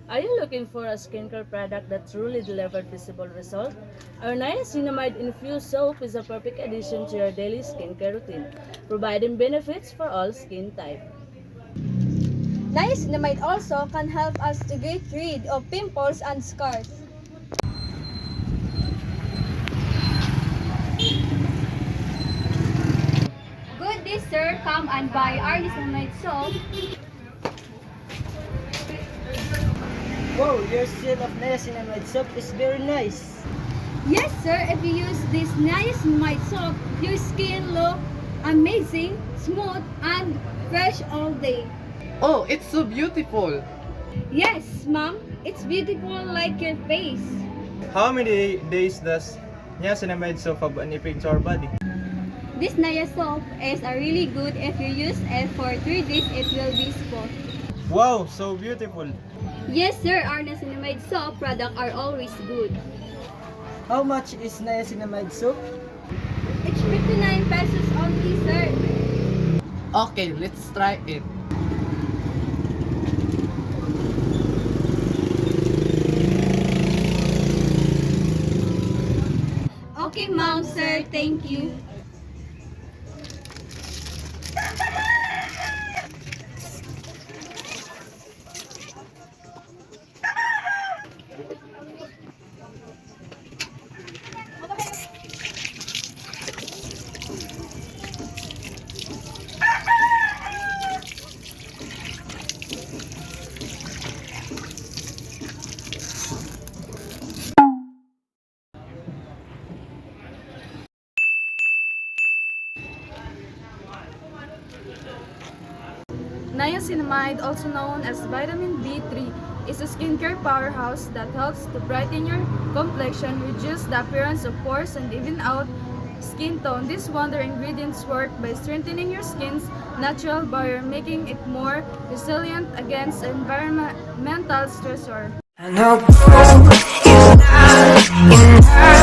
Are you looking for a skincare product that truly delivers visible results? Our niacinamide infused soap is a perfect addition to your daily skincare routine, providing benefits for all skin types. Niacinamide also can help us to get rid of pimples and scars. Good day, sir. Come and buy our niacinamide soap. Wow, your sale of niacinamide soap is very nice. Yes, sir. If you use this niacinamide soap, your skin look amazing, smooth, and fresh all day. Oh, it's so beautiful. Yes, ma'am. It's beautiful like your face. How many days does niacinamide soap have an effect to our body? This Naya soap is a really good if you use it for 3 days it will be spot. Wow, so beautiful. Yes sir, our niacinamide soap product are always good. How much is niacinamide soap? It's 59 pesos only sir. Okay, let's try it. Okay ma'am sir, thank you. Niacinamide, also known as vitamin B3, is a skincare powerhouse that helps to brighten your complexion, reduce the appearance of pores, and even out skin tone. These wonder ingredients work by strengthening your skin's natural barrier, making it more resilient against environmental stressor. I know you're not